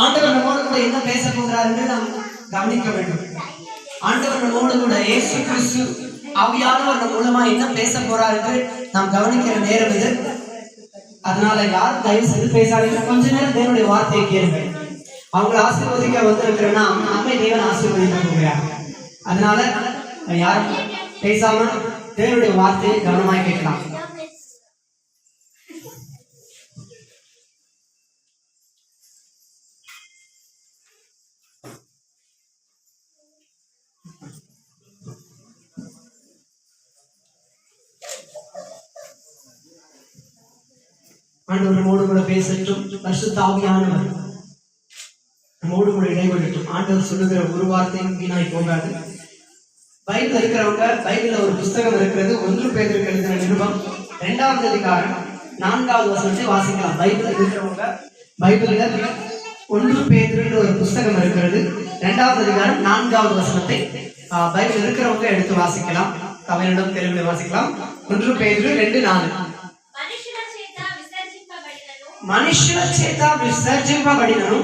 ஆண்டவர் நம்மோடு கூட என்ன பேச போகிறார் என்று நாம் கவனிக்க வேண்டும். ஆண்டவர் நம்மோடு கூட இயேசு கிறிஸ்து ஆவியானவர் நம்ம மூலமா என்ன பேச போறார் என்று நாம் கவனிக்கிற நேரம் இது. அதனால யாரும் தயவு செய்து பேசாதீங்க. கொஞ்ச நேரம் தேவனுடைய வார்த்தையை கேளுங்க. அவங்களை ஆசீர்வதிக்க வந்திருக்கிறேன்னா நம்மை தேவன் ஆசீர்வதிக்க போகிறார். அதனால யாரும் பேசாம தேவனுடைய வார்த்தையை கவனமாய் கேட்கலாம். ஆண்டவர் நம்மோடு கூட பேசட்டும். பரிசுத்த ஆவியானவர் நம்மோடு கூட இடைபெறட்டும். ஆண்டவர் சொல்லுகிற ஒரு வார்த்தையும் வீணாய் போகாது. பைபிள் இருக்கிறவங்க பைபிள்ல ஒரு புஸ்தகம் இருக்கிறது. 1 பேதுரு எழுதின நிருபம் 2வது அதிகாரம் 4வது வசனத்தை வாசிக்கலாம். பைபிள் இருக்கிறவங்க பைபிள்ல 1 பேதுரு ஒரு புஸ்தகம் இருக்கிறது. 2வது அதிகாரம் 4வது வசனத்தை பைபிள் இருக்கிறவங்க எடுத்து வாசிக்கலாம். தமிழிடம் தெலுங்குல வாசிக்கலாம். 1 பேதுரு 2:4. మనుషుల చేత విసర్జింపబడినను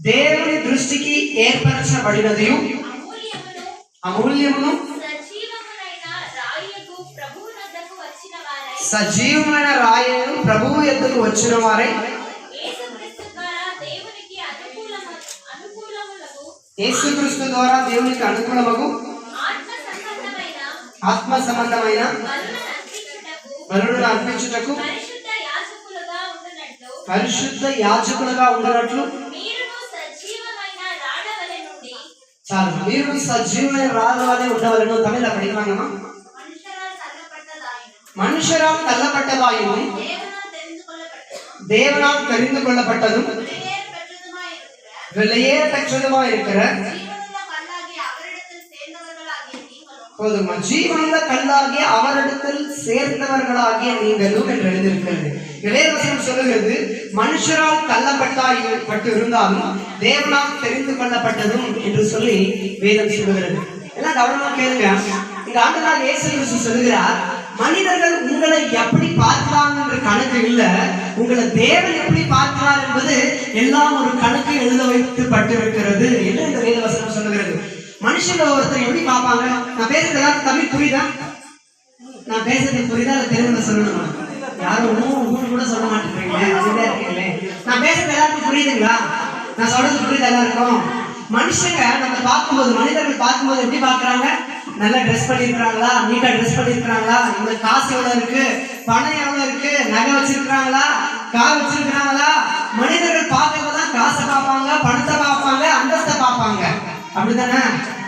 దేవుని దృష్టికి ఏర్పరచబడినది అమూల్యమును సజీవమైన రాయను ప్రభువు యొద్దకు వచ్చిన వారై యేసుక్రీస్తు ద్వారా దేవునికి అనుకూలమగు ఆత్మ సంబంధమైన బలులను అర్పించుటకు పరిశుద్ధ యాజకులుగా ఉండనట్లు చాలు. మీరు సజీవమైన రాళ్ళ వలె ఉండవలను. తమిళ படிக்கலாமா? மனுஷரால் தள்ளப்பட்டதாயும் தேவனால் தெரிந்து கொள்ளப்பட்டதும் விலையேற பெற்றதுமாய் இருக்கிற போதுமா ஜீவனுள்ள கல்லாகிய அவரிடத்தில் சேர்ந்தவர்களாகிய நீங்களும் என்று எழுதியிருக்கிறது. வேதவசனம் சொல்லுகிறது, மனுஷரால் தள்ளப்பட்டு இருந்தாலும் தேவனால் தெரிந்து கொள்ளப்பட்டதும் என்று சொல்லி வேதம் சொல்லுகிறது. எல்லாம் கவனமா கேளுங்க. இந்த ஆண்டவர் இயேசு கிறிஸ்து சொல்லுகிறார், மனிதர்கள் உங்களை எப்படி பார்க்கிறாங்க என்ற கணக்கு இல்ல, உங்களை தேவன் எப்படி பார்க்கிறார் என்பது எல்லாம் ஒரு கணக்கு எழுத வைக்கப்பட்டிருக்கிறது என்று இந்த வேதவசனம் சொல்லுகிறது. மனுஷங்க ஒருத்தர் எப்படி பார்ப்பாங்க? நான் பேசுறது எல்லாரும் தமிழ் புரியுதா? நான் பேசுறது புரியுதா? அதை தெலுங்குல சொல்லணுமா? யாரும் ஒன்னும் கூட சொல்ல மாட்டேங்கிறீங்களே. நான் பேசுறது எல்லாருக்கும் புரியுதுங்களா? நான் சொல்றது புரியுது எல்லாருக்கும்? மனுஷங்க நம்ம பார்க்கும்போது, மனிதர்கள் பார்க்கும்போது எப்படி பார்க்கறாங்க? நல்லா ட்ரெஸ் பண்ணிருக்காங்களா, நீட்டா ட்ரெஸ் பண்ணிருக்காங்களா, இவங்களுக்கு காசு எவ்வளவு இருக்கு, பணம் எவ்வளவு இருக்கு, நகை வச்சிருக்காங்களா, கார் வச்சிருக்காங்களா. மனிதர்கள் பார்க்கறதுதான் காசை பார்ப்பாங்க, பணத்தை பார்ப்பாங்க, அந்தஸ்தை பார்ப்பாங்க. அப்படித்தானே?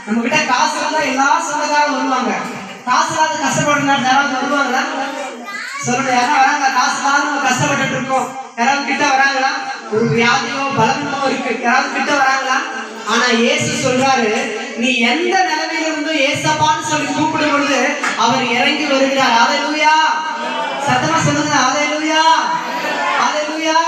நம்ம கிட்ட காசு இருந்தா எல்லா சொந்தக்காரும் வருவாங்க. காசு இல்லாத கஷ்டப்படுறா யாராவது வருவாங்களா? சொல்லுங்க, யாராவது வராங்க? காசு இல்லாத நம்ம கஷ்டப்பட்டு இருக்கோம், யாராவது கிட்ட வராங்களா? ஒரு வியாதியோ பலனோ இருக்கு, யாராவது கிட்ட வராங்களா? ஆனா இயேசு சொல்றாரு, நீ எந்த நிலைமையில இருந்து ஏசப்பான்னு சொல்லி கூப்பிடும் பொழுது அவர் இறங்கி வருகிறார். ஹல்லேலூயா! சத்தமா சொல்லுங்க, ஹல்லேலூயா! ஹல்லேலூயா!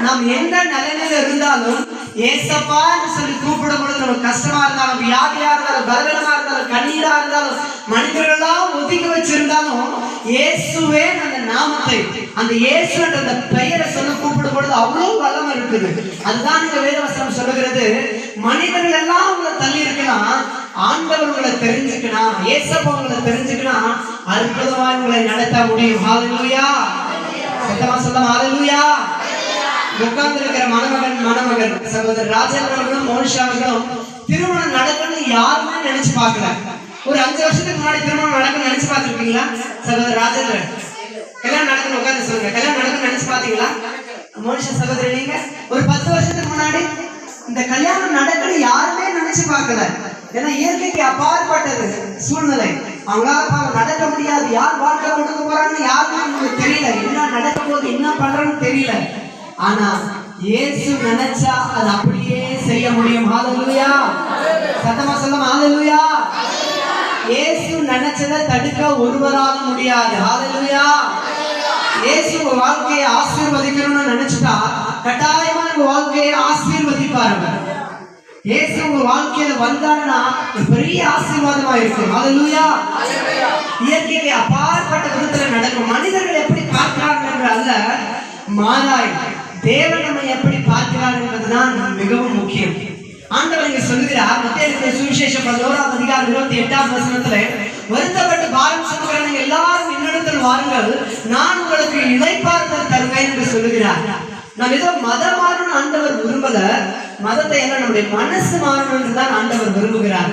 நாம் எந்த நிலைமையில இருந்தாலும் ஏசப்பான்னு சொல்லி கூப்பிடும் பொழுது நமக்கு கஷ்டமா இருந்தாலும், வியாதியா இருந்தாலும், பலவீனமா இருந்தாலும், கண்ணீரா இருந்தாலும், மனிதர்களெல்லாம் ஒதுக்கி வச்சிருந்தாலும் இயேசுவே அந்த நாமத்தை, அந்த இயேசு அந்த பெயரை சொல்ல கூப்பிடும் பொழுது அவ்வளவு வல்லமை இருக்குது. அதுதான் இந்த வேதவசனம் சொல்லுகிறது. மனிதர்கள் எல்லாம் உங்களை தள்ளி இருக்கலாம், ஆண்டவர் உங்களை தெரிஞ்சுக்கணும், ஏசப்பா உங்களை தெரிஞ்சுக்கணும், அற்புதமா உங்களை நடத்த முடியும். ஹல்லேலூயா! சத்தமா சொல்லுங்க, ஹல்லேலூயா! உட்கார்ந்து இருக்கிற மணமகன் சகோதரர் ராஜேந்திரன் அவர்களும் மோனிஷா அவர்களும் திருமணம் நடக்கணும்னு யாருமே நினைச்சு பார்க்கல. ஒரு 5 வருஷத்துக்கு முன்னாடி திருமணம் நடக்கணும்னு நினைச்சு பார்த்துருக்கீங்களா? சகோதரர் ராஜேந்திரன் கல்யாணம் நடக்கணும், உட்கார்ந்து சொல்லுங்க, கல்யாணம் நடக்கணும்னு நினைச்சு பாத்தீங்களா? மோனிஷா சகோதரி, நீங்க ஒரு 10 வருஷத்துக்கு முன்னாடி இந்த கல்யாணம் நடக்கணும் யாருமே நினைச்சு பார்க்கல. ஏன்னா இயற்கைக்கு அப்பாற்பட்டது சூழ்நிலை, அவங்களால நடக்க முடியாது. யார் வாழ்க்கை கொடுக்க போறான்னு யாருமே உங்களுக்கு தெரியல, என்ன நடக்க போகுது, என்ன பண்றன்னு தெரியல. ஆனா இயேசு நினைச்சா அது அப்படியே செய்ய முடியும். ஹல்லேலூயா! சத்தமா சொல்லுங்க, ஹல்லேலூயா! இயேசு நினைச்சதை தடுக்க ஒருவராலும் முடியாது. ஹல்லேலூயா! இயேசு உங்க வாழ்க்கையை ஆசீர்வதிக்கணும்னு நினைச்சிட்டா கட்டாயமா உங்க வாழ்க்கையை ஆசீர்வதிப்பாருங்க. இயேசு உங்க வாழ்க்கையில வந்தாருன்னா பெரிய ஆசீர்வாதமா இருக்கும். ஹல்லேலூயா! இயற்கைக்கு அப்பாற்பட்ட விதத்துல நடக்கும். மனிதர்கள் எப்படி பார்க்கிறாங்க எக்காரணம் என்று அல்ல, மாறாய் தேவன் நம்மை எப்படி பார்க்கிறார் என்பதுதான் மிகவும் முக்கியம். ஆண்டவர் இங்க சொல்லுகிறார், மத்தேயு சுவிசேஷம் 11ஆம் அதிகாரம் 28ஆம் வசனத்துல, வருத்தப்பட்டு பாரம் சுமக்கிறவங்க எல்லாரும் என்னிடத்தில் வாருங்கள், நான் உங்களுக்கு இளைப்பாறுதல் தருவேன் என்று சொல்லுகிறார். நாம் ஏதோ மதம் மாறணும் ஆண்டவர் விரும்பல, மதத்தை எல்லாம் நம்முடைய மனசு மாறணும் என்றுதான் ஆண்டவர் விரும்புகிறார்.